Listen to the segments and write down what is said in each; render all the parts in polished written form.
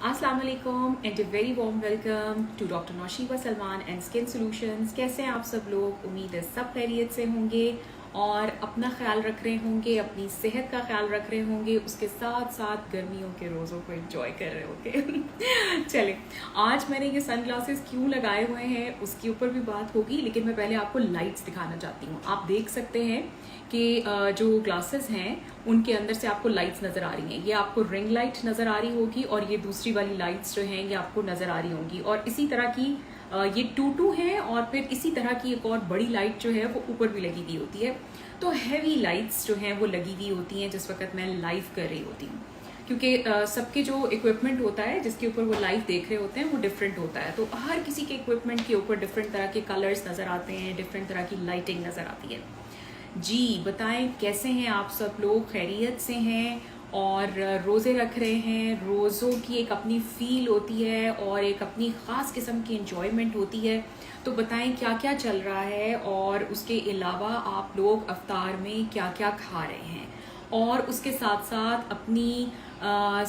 अस्सलाम वालेकुम and a very warm welcome to doctor Naushiba Salman and skin solutions. कैसे हैं आप सब लोग? उम्मीद है सब खैरियत से होंगे और अपना ख्याल रख रहे होंगे, अपनी सेहत का ख्याल रख रहे होंगे, उसके साथ साथ गर्मियों के रोज़ों को एंजॉय कर रहे होंगे। चले, आज मैंने ये सनग्लासेस क्यों लगाए हुए हैं उसके ऊपर भी बात होगी, लेकिन मैं पहले आपको लाइट्स दिखाना चाहती हूँ। आप देख सकते हैं कि जो ग्लासेस हैं उनके अंदर से आपको लाइट्स नज़र आ रही हैं। ये आपको रिंग लाइट नज़र आ रही होगी और ये दूसरी वाली लाइट्स जो हैं ये आपको नज़र आ रही होंगी। और इसी तरह की ये टू है और फिर इसी तरह की एक और बड़ी लाइट जो है वो ऊपर भी लगी हुई होती है। तो हैवी लाइट्स जो हैं वो लगी हुई होती हैं जिस वक्त मैं लाइव कर रही होती हूँ, क्योंकि सबके जो इक्विपमेंट होता है जिसके ऊपर वो लाइव देख रहे होते हैं वो डिफरेंट होता है। तो हर किसी के इक्विपमेंट के ऊपर डिफरेंट तरह के कलर्स नज़र आते हैं, डिफरेंट तरह की लाइटिंग नज़र आती है। जी बताएं, कैसे हैं आप सब लोग? खैरियत से हैं और रोज़े रख रहे हैं। रोज़ों की एक अपनी फील होती है और एक अपनी ख़ास किस्म की इंजॉयमेंट होती है। तो बताएं क्या क्या चल रहा है और उसके अलावा आप लोग अफ्तार में क्या क्या खा रहे हैं और उसके साथ साथ अपनी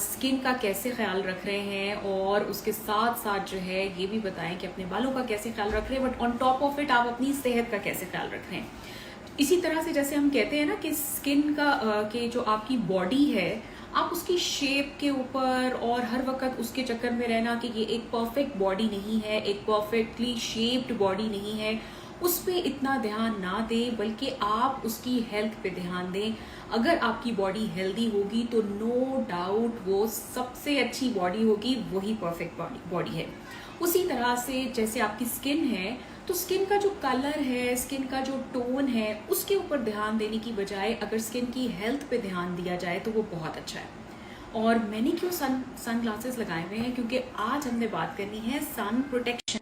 स्किन का कैसे ख्याल रख रहे हैं और उसके साथ साथ जो है ये भी बताएं कि अपने बालों का कैसे ख्याल रख रहे हैं, but on top of it आप अपनी सेहत का कैसे ख्याल रख रहे हैं। इसी तरह से जैसे हम कहते हैं ना कि स्किन का के जो आपकी बॉडी है, आप उसकी शेप के ऊपर और हर वक्त उसके चक्कर में रहना कि ये एक परफेक्ट बॉडी नहीं है, एक परफेक्टली शेप्ड बॉडी नहीं है, उस पर इतना ध्यान ना दें, बल्कि आप उसकी हेल्थ पे ध्यान दें। अगर आपकी बॉडी हेल्दी होगी तो नो डाउट वो सबसे अच्छी बॉडी होगी, वही परफेक्ट बॉडी है। उसी तरह से जैसे आपकी स्किन है, तो स्किन का जो कलर है, स्किन का जो टोन है, उसके ऊपर ध्यान देने की बजाय अगर स्किन की हेल्थ पे ध्यान दिया जाए तो वो बहुत अच्छा है। और मैंने क्यों सन ग्लासेस लगाए हुए हैं, क्योंकि आज हमने बात करनी है सन प्रोटेक्शन।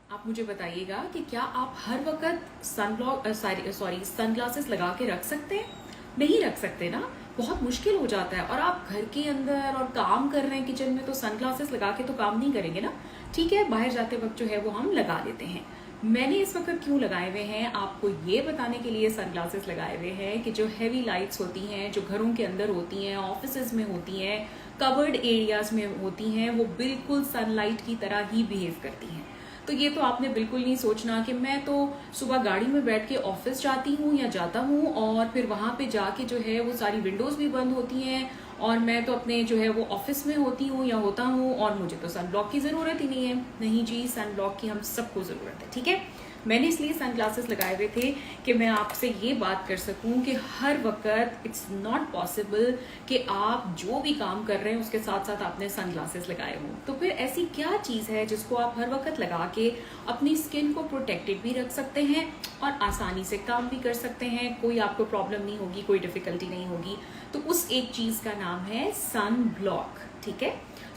आप मुझे बताइएगा कि क्या आप हर वक्त सन ग्लासेस लगा के रख सकते हैं? नहीं रख सकते ना, बहुत मुश्किल हो जाता है। और आप घर के अंदर और काम कर रहे हैं किचन में, तो सन ग्लासेस लगा के तो काम नहीं करेंगे ना। ठीक है, बाहर जाते वक्त जो है वो हम लगा लेते हैं। मैंने इस वक्त क्यों लगाए हुए हैं, आपको ये बताने के लिए सन ग्लासेस लगाए हुए हैं कि जो हैवी लाइट्स होती हैं, जो घरों के अंदर होती हैं, ऑफिसेज में होती हैं, कवर्ड एरियाज में होती हैं, वो बिल्कुल सनलाइट की तरह ही बिहेव करती हैं। तो ये तो आपने बिल्कुल नहीं सोचना कि मैं तो सुबह गाड़ी में बैठ के ऑफिस जाती हूँ या जाता हूँ और फिर वहाँ पे जाके जो है वो सारी विंडोज भी बंद होती हैं और मैं तो अपने जो है वो ऑफिस में होती हूँ या होता हूँ और मुझे तो सन ब्लॉक की ज़रूरत ही नहीं है। नहीं जी, सन ब्लॉक की हम सबको ज़रूरत है। ठीक है, मैंने इसलिए सन ग्लासेस लगाए हुए थे कि मैं आपसे ये बात कर सकूं कि हर वक्त इट्स नॉट पॉसिबल कि आप जो भी काम कर रहे हैं उसके साथ साथ आपने सन ग्लासेस लगाए हों। तो फिर ऐसी क्या चीज़ है जिसको आप हर वक्त लगा के अपनी स्किन को प्रोटेक्टेड भी रख सकते हैं और आसानी से काम भी कर सकते हैं, कोई आपको प्रॉब्लम नहीं होगी, कोई डिफिकल्टी नहीं होगी। तो उस एक चीज़ का नाम है सन ब्लॉक। ठीक है,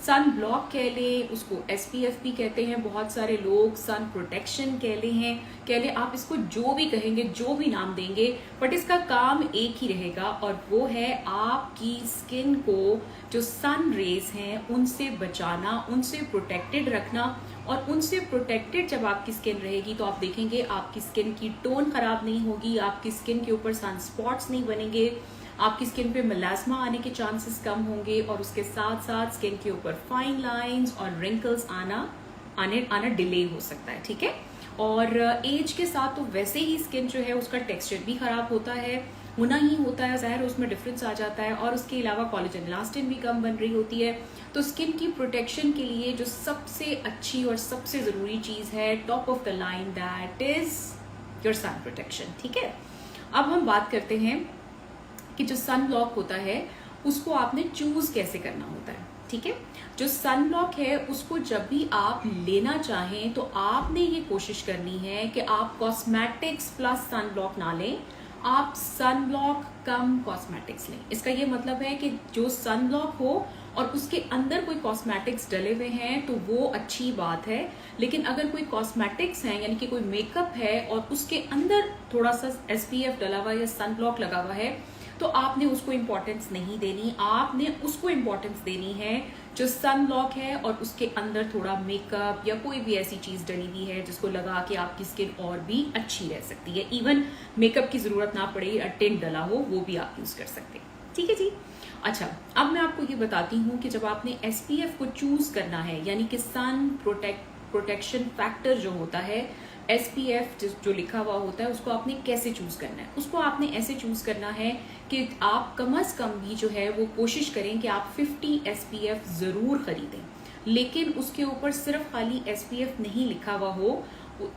सन ब्लॉक कह लें, उसको SPF भी कहते हैं बहुत सारे लोग, सन प्रोटेक्शन कह लें, आप इसको जो भी कहेंगे, जो भी नाम देंगे, बट इसका काम एक ही रहेगा और वो है आपकी स्किन को जो सन रेज हैं उनसे बचाना, उनसे प्रोटेक्टेड रखना। और उनसे प्रोटेक्टेड जब आपकी स्किन रहेगी तो आप देखेंगे आपकी स्किन की टोन खराब नहीं होगी, आपकी स्किन के ऊपर सन स्पॉट्स नहीं बनेंगे, आपकी स्किन पे मेलास्मा आने के चांसेस कम होंगे और उसके साथ साथ स्किन के ऊपर फाइन लाइंस और रिंकल्स आना डिले हो सकता है। ठीक है, और एज के साथ तो वैसे ही स्किन जो है उसका टेक्सचर भी खराब होता है, होना ही होता है, ज़ाहिर उसमें डिफरेंस आ जाता है। और उसके अलावा कोलेजन इलास्टिन भी कम बन रही होती है। तो स्किन की प्रोटेक्शन के लिए जो सबसे अच्छी और सबसे ज़रूरी चीज़ है, top of the line, that is your sun protection. ठीक है, अब हम बात करते हैं कि जो सन ब्लॉक होता है उसको आपने चूज कैसे करना होता है। ठीक है, जो सन ब्लॉक है उसको जब भी आप लेना चाहें तो आपने ये कोशिश करनी है कि आप कॉस्मेटिक्स प्लस सन ब्लॉक ना लें, आप सन ब्लॉक कम कॉस्मेटिक्स लें। इसका ये मतलब है कि जो सन ब्लॉक हो और उसके अंदर कोई कॉस्मेटिक्स डले हुए हैं तो वो अच्छी बात है, लेकिन अगर कोई कॉस्मेटिक्स हैं यानी कि कोई मेकअप है और उसके अंदर थोड़ा सा SPF डला हुआ या सन ब्लॉक लगा हुआ है तो आपने उसको इम्पोर्टेंस नहीं देनी, आपने उसको इम्पोर्टेंस देनी है जो सन ब्लॉक है और उसके अंदर थोड़ा मेकअप या कोई भी ऐसी चीज़ डली हुई है जिसको लगा के आपकी स्किन और भी अच्छी रह सकती है। इवन मेकअप की ज़रूरत ना पड़े, टिंट डला हो वो भी आप यूज़ कर सकते हैं। ठीक है जी, अच्छा, अब मैं आपको ये बताती हूँ कि जब आपने SPF को चूज करना है, यानी कि सन प्रोटेक्शन फैक्टर जो होता है, SPF जो लिखा हुआ होता है, उसको आपने कैसे चूज करना है। उसको आपने ऐसे चूज करना है कि आप कम से कम भी जो है वो कोशिश करें कि आप 50 SPF जरूर खरीदें, लेकिन उसके ऊपर सिर्फ खाली SPF नहीं लिखा हुआ हो,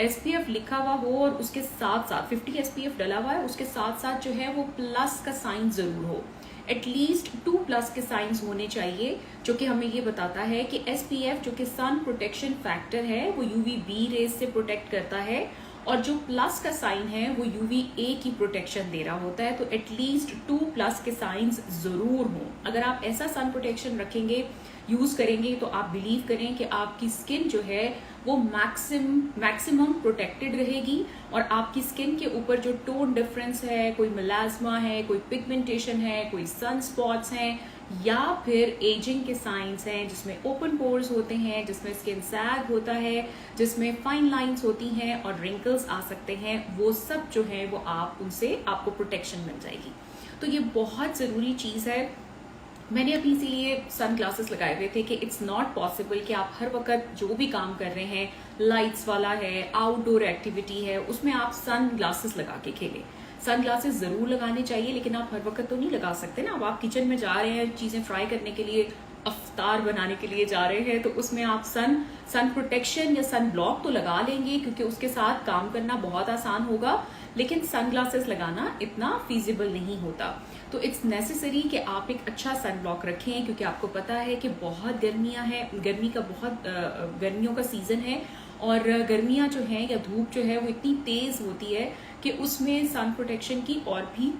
SPF लिखा हुआ हो और उसके साथ साथ 50 SPF डला हुआ है, उसके साथ साथ जो है वो प्लस का साइन जरूर हो। एटलीस्ट 2+ के साइंस होने चाहिए, जो कि हमें ये बताता है कि SPF जो कि सन प्रोटेक्शन फैक्टर है वो UVB रेज से प्रोटेक्ट करता है, और जो प्लस का साइन है वो UVA की प्रोटेक्शन दे रहा होता है। तो एटलीस्ट 2+ के साइंस जरूर हों। अगर आप ऐसा सन प्रोटेक्शन रखेंगे, यूज करेंगे, तो आप बिलीव करें कि आपकी स्किन जो है वो मैक्सिमम प्रोटेक्टेड रहेगी, और आपकी स्किन के ऊपर जो टोन डिफरेंस है, कोई मेलास्मा है, कोई पिगमेंटेशन है, कोई सन स्पॉट्स हैं, या फिर एजिंग के साइंस हैं जिसमें ओपन पोर्स होते हैं, जिसमें स्किन सैग होता है, जिसमें फाइन लाइंस होती हैं और रिंकल्स आ सकते हैं, वो सब जो है वो आप उनसे आपको प्रोटेक्शन मिल जाएगी। तो ये बहुत ज़रूरी चीज़ है। मैंने अभी इसीलिए सन ग्लासेस लगाए हुए थे कि इट्स नॉट पॉसिबल कि आप हर वक्त जो भी काम कर रहे हैं, लाइट्स वाला है, आउटडोर एक्टिविटी है, उसमें आप सन ग्लासेस लगा के खेलें। सन ग्लासेस जरूर लगाने चाहिए, लेकिन आप हर वक्त तो नहीं लगा सकते ना। अब आप किचन में जा रहे हैं चीजें फ्राई करने के लिए, अफ्तार बनाने के लिए जा रहे हैं, तो उसमें आप सन प्रोटेक्शन या सन ब्लॉक तो लगा लेंगे, क्योंकि उसके साथ काम करना बहुत आसान होगा, लेकिन सन ग्लासेस लगाना इतना फीजिबल नहीं होता। तो इट्स नेसेसरी कि आप एक अच्छा सन ब्लॉक रखें, क्योंकि आपको पता है कि बहुत गर्मियां हैं, गर्मियों का सीजन है, और गर्मियां जो हैं या धूप जो है वो इतनी तेज होती है कि उसमें सन प्रोटेक्शन की और भी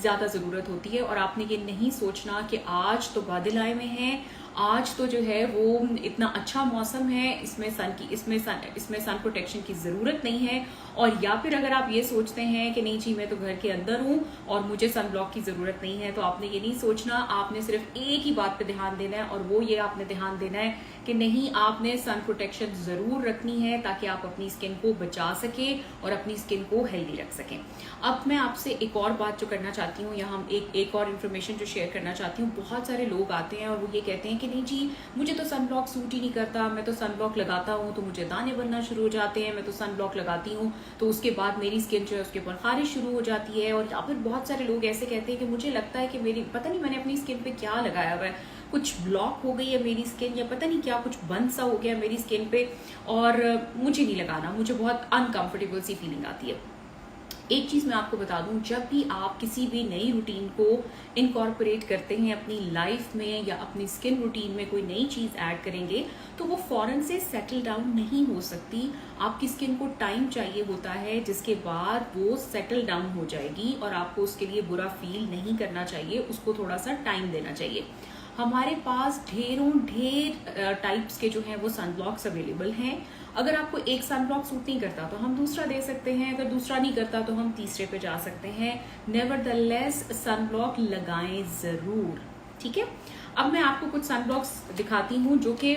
ज्यादा जरूरत होती है। और आपने ये नहीं सोचना कि आज तो बादल आए हुए हैं, आज तो जो है वो इतना अच्छा मौसम है, इसमें सन प्रोटेक्शन की जरूरत नहीं है। और या फिर अगर आप ये सोचते हैं कि नहीं जी मैं तो घर के अंदर हूँ और मुझे सन ब्लॉक की जरूरत नहीं है, तो आपने ये नहीं सोचना। आपने सिर्फ एक ही बात पे ध्यान देना है, और वो ये आपने ध्यान देना है कि नहीं, आपने सन प्रोटेक्शन जरूर रखनी है ताकि आप अपनी स्किन को बचा सके और अपनी स्किन को हेल्दी रख सकें। अब मैं आपसे एक और बात जो करना चाहती हूँ, या हम एक और इन्फॉर्मेशन जो शेयर करना चाहती हूँ। बहुत सारे लोग आते हैं और वो ये कहते हैं कि नहीं जी मुझे तो सन ब्लॉक सूट ही नहीं करता, मैं तो सन ब्लॉक लगाता हूँ तो मुझे दाने बनना शुरू हो जाते हैं, मैं तो सन ब्लॉक लगाती हूँ तो उसके बाद मेरी स्किन जो है उसके ऊपर खारिश शुरू हो जाती है। और या फिर बहुत सारे लोग ऐसे कहते हैं कि मुझे लगता है कि मेरी पता नहीं मैंने अपनी स्किन पे क्या लगाया हुआ है, कुछ ब्लॉक हो गई है मेरी स्किन, या पता नहीं क्या कुछ बंद सा हो गया मेरी स्किन पे, और मुझे नहीं लगाना, मुझे बहुत अनकंफर्टेबल सी फीलिंग आती है। एक चीज मैं आपको बता दूं, जब भी आप किसी भी नई रूटीन को इनकॉर्पोरेट करते हैं अपनी लाइफ में, या अपनी स्किन रूटीन में कोई नई चीज ऐड करेंगे, तो वो फौरन से सेटल डाउन नहीं हो सकती। आपकी स्किन को टाइम चाहिए होता है, जिसके बाद वो सेटल डाउन हो जाएगी, और आपको उसके लिए बुरा फील नहीं करना चाहिए, उसको थोड़ा सा टाइम देना चाहिए। हमारे पास ढेर टाइप्स के जो हैं वो सनब्लॉक्स अवेलेबल हैं। अगर आपको एक सनब्लॉक सूट नहीं करता तो हम दूसरा दे सकते हैं, अगर दूसरा नहीं करता तो हम तीसरे पे जा सकते हैं। नेवरदलेस सनब्लॉक लगाएं जरूर, ठीक है। अब मैं आपको कुछ सनब्लॉक्स दिखाती हूँ जो कि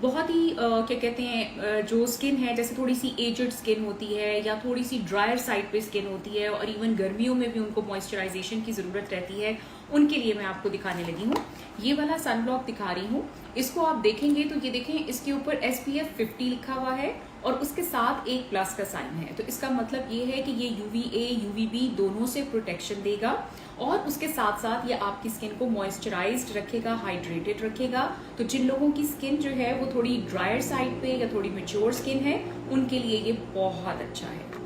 बहुत ही क्या कहते हैं, जो स्किन है, जैसे थोड़ी सी एजड स्किन होती है या थोड़ी सी ड्रायर साइड पे स्किन होती है, और इवन गर्मियों में भी उनको मॉइस्चराइजेशन की ज़रूरत रहती है, उनके लिए मैं आपको दिखाने लगी हूँ। ये वाला सनब्लॉक दिखा रही हूँ, इसको आप देखेंगे तो ये देखें, इसके ऊपर SPF 50 लिखा हुआ है और उसके साथ एक प्लस का साइन है। तो इसका मतलब ये है कि ये UVA UVB दोनों से प्रोटेक्शन देगा, और उसके साथ साथ ये आपकी स्किन को मॉइस्चराइज्ड रखेगा, हाइड्रेटेड रखेगा। तो जिन लोगों की स्किन जो है वो थोड़ी ड्रायर साइड पे या थोड़ी मेच्योर स्किन है, उनके लिए ये बहुत अच्छा है।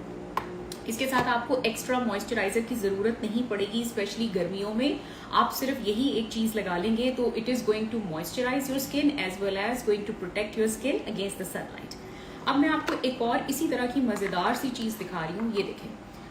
इसके साथ आपको एक्स्ट्रा मॉइस्चराइजर की जरूरत नहीं पड़ेगी, स्पेशली गर्मियों में। आप सिर्फ यही एक चीज लगा लेंगे तो it is going to moisturise your skin as well as going to protect your skin against the sunlight. अब मैं आपको एक और इसी तरह की मजेदार सी चीज दिखा रही हूँ। ये देखें,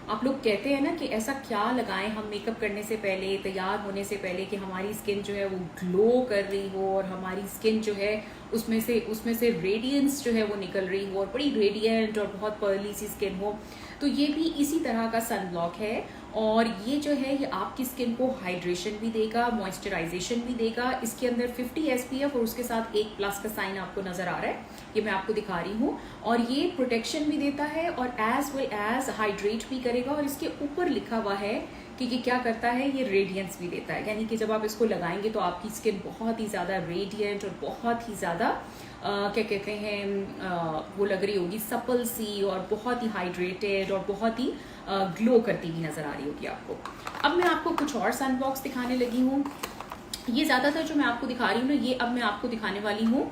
आप लोग कहते हैं ना कि ऐसा क्या लगाएं हम मेकअप करने से पहले, तैयार होने से पहले, कि हमारी स्किन जो है वो ग्लो कर रही हो और हमारी स्किन जो है उसमें से रेडियंस जो है वो निकल रही हो, और बड़ी रेडियंट और बहुत पर्ली सी स्किन हो। तो ये भी इसी तरह का सनब्लॉक है, और ये जो है ये आपकी स्किन को हाइड्रेशन भी देगा, मॉइस्चराइजेशन भी देगा। इसके अंदर 50 SPF और उसके साथ एक प्लस का साइन आपको नजर आ रहा है, ये मैं आपको दिखा रही हूँ। और ये प्रोटेक्शन भी देता है और एज वेल एज हाइड्रेट भी करेगा। और इसके ऊपर लिखा हुआ है कि ये क्या करता है, ये रेडियंस भी देता है, यानी कि जब आप इसको लगाएंगे तो आपकी स्किन बहुत ही ज़्यादा रेडियंट और बहुत ही ज़्यादा क्या कहते हैं वो लग रही होगी सपल सी, और बहुत ही हाइड्रेटेड और बहुत ही ग्लो करती हुई नज़र आ रही होगी आपको। अब मैं आपको कुछ और सनब्लॉक्स दिखाने लगी हूँ। ये ज़्यादातर जो मैं आपको दिखा रही हूँ ना, ये अब मैं आपको दिखाने वाली हूँ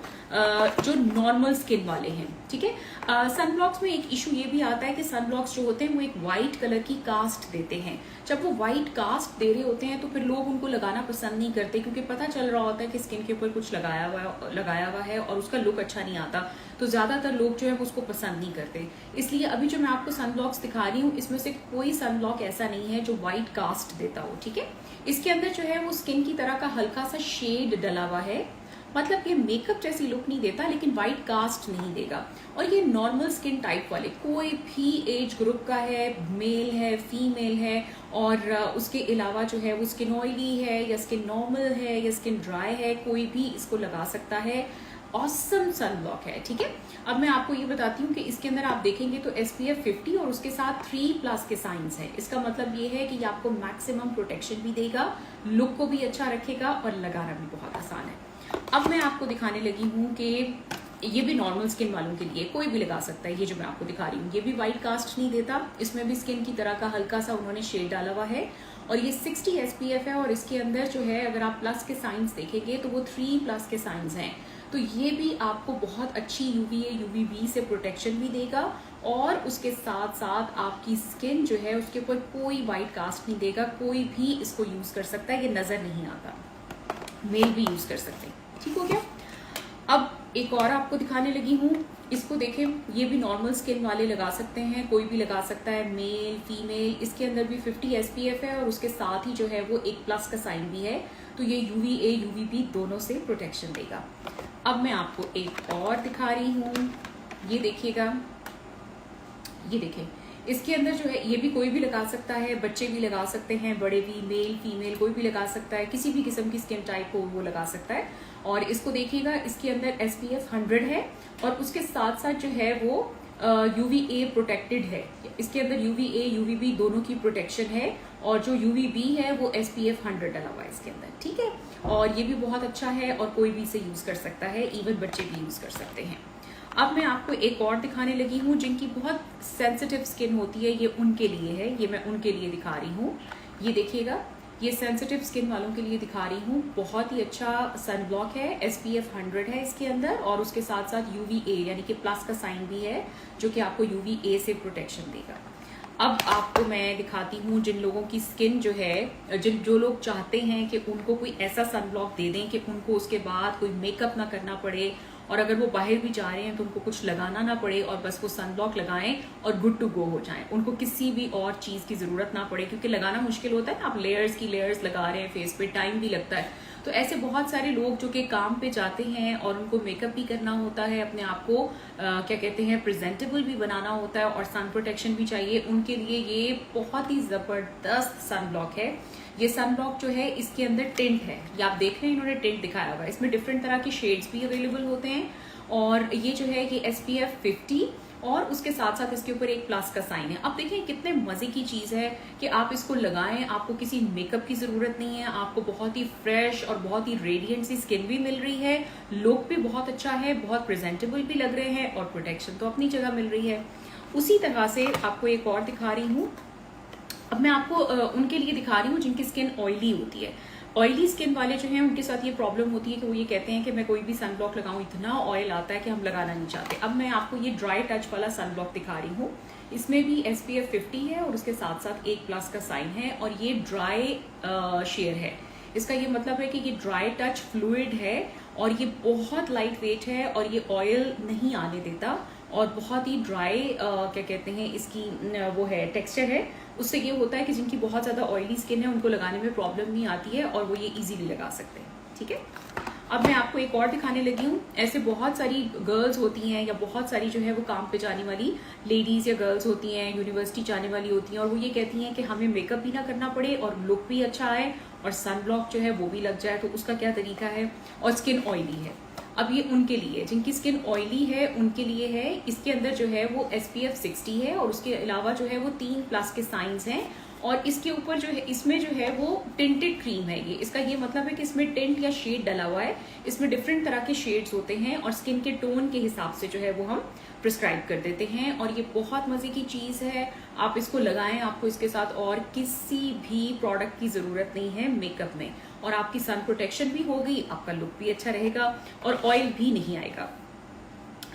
जो नॉर्मल स्किन वाले हैं, ठीक है। सनब्लॉक्स में एक इशू ये भी आता है कि सनब्लॉक्स जो होते हैं वो एक वाइट कलर की कास्ट देते हैं। जब वो वाइट कास्ट दे रहे होते हैं तो फिर लोग उनको लगाना पसंद नहीं करते, क्योंकि पता चल रहा होता है कि स्किन के ऊपर कुछ लगाया हुआ है और उसका लुक अच्छा नहीं आता, तो ज़्यादातर लोग जो है उसको पसंद नहीं करते। इसलिए अभी जो मैं आपको सनब्लॉक्स दिखा रही हूँ, इसमें से कोई सनब्लॉक ऐसा नहीं है जो वाइट कास्ट देता हो, ठीक है। इसके अंदर जो है वो स्किन की तरह का हल्का सा शेड डला हुआ है, मतलब ये मेकअप जैसी लुक नहीं देता लेकिन वाइट कास्ट नहीं देगा। और ये नॉर्मल स्किन टाइप वाले कोई भी एज ग्रुप का है, मेल है, फीमेल है, और उसके अलावा जो है वो स्किन ऑयली है या स्किन नॉर्मल है या स्किन ड्राई है, कोई भी इसको लगा सकता है। ऑसम सनब्लॉक है, ठीक है। अब मैं आपको ये बताती हूँ कि इसके अंदर आप देखेंगे तो SPF 50 और उसके साथ 3+ के साइंस हैं। इसका मतलब ये है कि ये आपको मैक्सिमम प्रोटेक्शन भी देगा, लुक को भी अच्छा रखेगा और लगाना भी बहुत आसान है। अब मैं आपको दिखाने लगी हूँ कि ये भी नॉर्मल स्किन वालों के लिए कोई भी लगा सकता है। ये जो मैं आपको दिखा रही हूँ ये भी वाइट कास्ट नहीं देता, इसमें भी स्किन की तरह का हल्का सा उन्होंने शेड डाला हुआ है, और ये 60 SPF है, और इसके अंदर जो है अगर आप प्लस के साइंस देखेंगे तो वो 3+ के साइंस हैं। तो ये भी आपको बहुत अच्छी UVA UVB से प्रोटेक्शन भी देगा, और उसके साथ साथ आपकी स्किन जो है उसके ऊपर कोई वाइट कास्ट नहीं देगा। कोई भी इसको यूज कर सकता है, ये नजर नहीं आता, मेल भी यूज कर सकते हैं, ठीक हो गया। अब एक और आपको दिखाने लगी हूँ, इसको देखें, ये भी नॉर्मल स्किन वाले लगा सकते हैं, कोई भी लगा सकता है, मेल फीमेल। इसके अंदर भी 50 SPF है और उसके साथ ही जो है वो 1+ का साइन भी है, तो ये UVA UVB दोनों से प्रोटेक्शन देगा। अब मैं आपको एक और दिखा रही हूँ, ये देखिएगा, ये देखें, इसके अंदर जो है ये भी कोई भी लगा सकता है, बच्चे भी लगा सकते हैं, बड़े भी, मेल फीमेल कोई भी लगा सकता है, किसी भी किस्म की स्किन टाइप हो वो लगा सकता है। और इसको देखिएगा, इसके अंदर SPF 100 है और उसके साथ साथ जो है वो UVA प्रोटेक्टेड है। इसके अंदर UVA UVB दोनों की प्रोटेक्शन है, और जो UVB है वो SPF 100 डला हुआ है इसके अंदर, ठीक है। और ये भी बहुत अच्छा है और कोई भी इसे यूज कर सकता है, इवन बच्चे भी यूज कर सकते हैं। अब मैं आपको एक और दिखाने लगी हूँ जिनकी बहुत सेंसिटिव स्किन होती है, ये उनके लिए है, ये मैं उनके लिए दिखा रही हूँ। ये देखिएगा, ये सेंसिटिव स्किन वालों के लिए दिखा रही हूँ। बहुत ही अच्छा सनब्लॉक है, SPF 100 है इसके अंदर, और उसके साथ साथ UVA यानी कि प्लस का साइन भी है, जो कि आपको UVA से प्रोटेक्शन देगा। अब आपको मैं दिखाती हूँ जिन लोगों की स्किन जो है, जो लोग चाहते हैं कि उनको कोई ऐसा सनब्लॉक दे दें कि उनको उसके बाद कोई मेकअप ना करना पड़े, और अगर वो बाहर भी जा रहे हैं तो उनको कुछ लगाना ना पड़े, और बस वो सनब्लॉक लगाएं और गुड टू गो हो जाएं, उनको किसी भी और चीज़ की ज़रूरत ना पड़े, क्योंकि लगाना मुश्किल होता है ना, आप लेयर्स की लेयर्स लगा रहे हैं फेस पे, टाइम भी लगता है। तो ऐसे बहुत सारे लोग जो कि काम पे जाते हैं और उनको मेकअप भी करना होता है, अपने आप को क्या कहते हैं प्रेजेंटेबल भी बनाना होता है, और सन प्रोटेक्शन भी चाहिए, उनके लिए ये बहुत ही ज़बरदस्त सनब्लॉक है। ये सनब्लॉक जो है इसके अंदर टिंट है, ये आप देख रहे हैं इन्होंने टिंट दिखाया हुआ है, इसमें डिफरेंट तरह के शेड्स भी अवेलेबल होते हैं। और ये जो है ये SPF 50 और उसके साथ साथ इसके ऊपर 1+ का साइन है। अब देखें कितने मजे की चीज है कि आप इसको लगाएं, आपको किसी मेकअप की जरूरत नहीं है, आपको बहुत ही फ्रेश और बहुत ही रेडिएंट सी स्किन भी मिल रही है, लुक भी बहुत अच्छा है, बहुत प्रेजेंटेबल भी लग रहे हैं, और प्रोटेक्शन तो अपनी जगह मिल रही है। उसी तरह से आपको एक और दिखा रही हूँ। अब मैं आपको उनके लिए दिखा रही हूँ जिनकी स्किन ऑयली होती है। ऑयली स्किन वाले जो हैं उनके साथ ये प्रॉब्लम होती है कि वो ये कहते हैं कि मैं कोई भी सनब्लॉक लगाऊं इतना ऑयल आता है कि हम लगाना नहीं चाहते। अब मैं आपको ये ड्राई टच वाला सनब्लॉक दिखा रही हूँ, इसमें भी SPF 50 है और उसके साथ साथ 1+ का साइन है, और ये ड्राई शेयर है। इसका ये मतलब है कि ये ड्राई टच फ्लूइड है, और ये बहुत लाइट वेट है, और ये ऑयल नहीं आने देता, और बहुत ही ड्राई क्या कहते हैं इसकी वो है टेक्सचर है। उससे ये होता है कि जिनकी बहुत ज़्यादा ऑयली स्किन है उनको लगाने में प्रॉब्लम नहीं आती है, और वो ये इजीली लगा सकते हैं, ठीक है। अब मैं आपको एक और दिखाने लगी हूँ। ऐसे बहुत सारी गर्ल्स होती हैं, या बहुत सारी जो है वो काम पे जाने वाली लेडीज़ या गर्ल्स होती हैं, यूनिवर्सिटी जाने वाली होती हैं, और वो ये कहती हैं कि हमें मेकअप भी ना करना पड़े और लुक भी अच्छा आए और सनब्लॉक जो है वो भी लग जाए। तो उसका क्या तरीका है, और स्किन ऑयली है। अब ये उनके लिए, जिनकी स्किन ऑयली है उनके लिए है। इसके अंदर जो है वो SPF 60 है, और उसके अलावा जो है वो 3+ के साइंस हैं, और इसके ऊपर जो है, इसमें जो है वो टिंटेड क्रीम है ये। इसका ये मतलब है कि इसमें टिंट या शेड डला हुआ है। इसमें डिफरेंट तरह के शेड्स होते हैं और स्किन के टोन के हिसाब से जो है वो हम प्रिस्क्राइब कर देते हैं। और ये बहुत मजे की चीज है, आप इसको लगाएं, आपको इसके साथ और किसी भी प्रोडक्ट की जरूरत नहीं है मेकअप में। और आपकी सन प्रोटेक्शन भी हो गई, आपका लुक भी अच्छा रहेगा और ऑयल भी नहीं आएगा।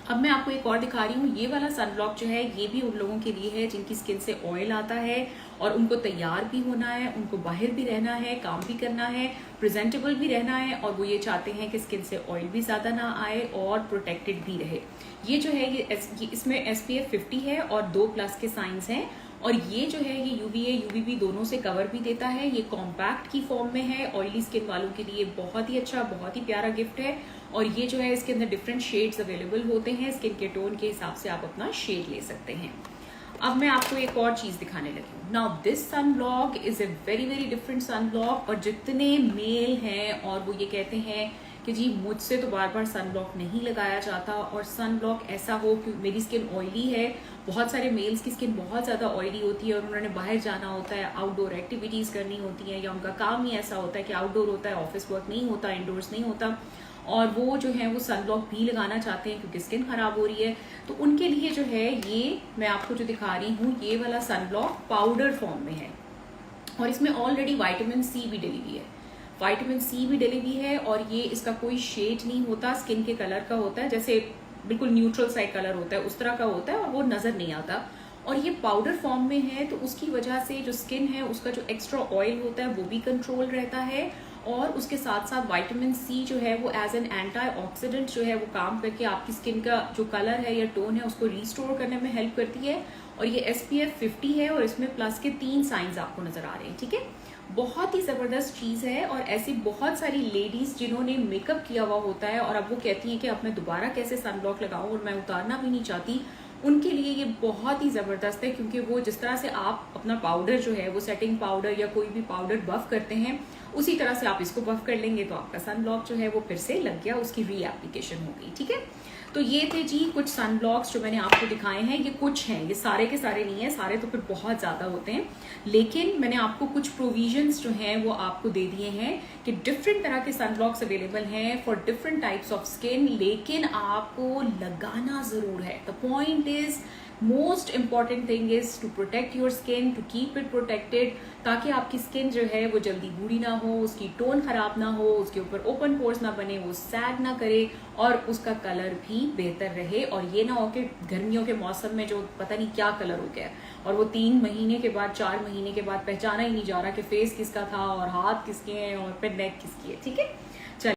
अब मैं आपको एक और दिखा रही हूँ। ये वाला सनब्लॉक जो है ये भी उन लोगों के लिए है जिनकी स्किन से ऑयल आता है और उनको तैयार भी होना है, उनको बाहर भी रहना है, काम भी करना है, प्रेजेंटेबल भी रहना है, और वो ये चाहते हैं कि स्किन से ऑयल भी ज्यादा ना आए और प्रोटेक्टेड भी रहे। ये जो है ये इसमें SPF 50 है और 2+ के साइंस हैं। और ये जो है ये UVA UVB दोनों से कवर भी देता है। ये कॉम्पैक्ट की फॉर्म में है। ऑयली स्किन वालों के लिए बहुत ही अच्छा, बहुत ही प्यारा गिफ्ट है। और ये जो है इसके अंदर डिफरेंट शेड्स अवेलेबल होते हैं, स्किन के टोन के हिसाब से आप अपना शेड ले सकते हैं। अब मैं आपको एक और चीज दिखाने लगी हूँ। Now this sunblock is a very very different sunblock. और जितने मेल हैं और वो ये कहते हैं कि जी मुझसे तो बार बार सनब्लॉक नहीं लगाया जाता, और सनब्लॉक ऐसा हो कि मेरी स्किन ऑयली है। बहुत सारे मेल्स की स्किन बहुत ज़्यादा ऑयली होती है और उन्होंने बाहर जाना होता है, आउटडोर एक्टिविटीज़ करनी होती हैं, या उनका काम ही ऐसा होता है कि आउटडोर होता है, ऑफिस वर्क नहीं होता, इंडोर्स नहीं होता, और वो जो है वो सनब्लॉक भी लगाना चाहते हैं क्योंकि स्किन खराब हो रही है। तो उनके लिए जो है ये मैं आपको जो दिखा रही हूँ ये वाला सनब्लॉक पाउडर फॉर्म में है। और इसमें ऑलरेडी विटामिन C भी डली हुई है, विटामिन C भी डली हुई है। और ये इसका कोई शेड नहीं होता, स्किन के कलर का होता है, जैसे बिल्कुल न्यूट्रल साइड कलर होता है उस तरह का होता है, और वो नजर नहीं आता। और ये पाउडर फॉर्म में है तो उसकी वजह से जो स्किन है उसका जो एक्स्ट्रा ऑयल होता है वो भी कंट्रोल रहता है। और उसके साथ साथ विटामिन C जो है वो एज एन एंटीऑक्सीडेंट जो है वो काम करके आपकी स्किन का जो कलर है या टोन है उसको रिस्टोर करने में हेल्प करती है। और ये SPF 50 है और इसमें प्लस के 3 साइंस आपको नजर आ रहे हैं, ठीक है। बहुत ही जबरदस्त चीज है। और ऐसी बहुत सारी लेडीज जिन्होंने मेकअप किया हुआ होता है और अब वो कहती हैं कि अब मैं दोबारा कैसे सनब्लॉक लगाऊं और मैं उतारना भी नहीं चाहती, उनके लिए ये बहुत ही जबरदस्त है। क्योंकि वो जिस तरह से आप अपना पाउडर जो है वो सेटिंग पाउडर या कोई भी पाउडर बफ करते हैं, उसी तरह से आप इसको बफ कर लेंगे तो आपका सनब्लॉक जो है वो फिर से लग गया, उसकी रीएप्लीकेशन हो गई, ठीक है। तो ये थे जी कुछ सनब्लॉक्स जो मैंने आपको दिखाए हैं। ये कुछ हैं, ये सारे के सारे नहीं है, सारे तो फिर बहुत ज्यादा होते हैं। लेकिन मैंने आपको कुछ प्रोविजंस जो हैं वो आपको दे दिए हैं कि डिफरेंट तरह के सनब्लॉक्स अवेलेबल हैं for different types of skin, लेकिन आपको लगाना जरूर है। The point is, most important thing is to protect your skin, to keep it protected, ताकि आपकी स्किन जो है वो जल्दी बूढ़ी ना हो, उसकी टोन खराब ना हो, उसके ऊपर ओपन पोर्स ना बने, वो सैग ना करे और उसका कलर भी बेहतर रहे। और ये ना हो कि गर्मियों के मौसम में जो पता नहीं क्या कलर हो गया और वो 3 महीने के बाद 4 महीने के बाद पहचाना ही नहीं जा रहा कि फेस किसका था और हाथ किसके हैं और फिर नेक किसकी है, ठीक है।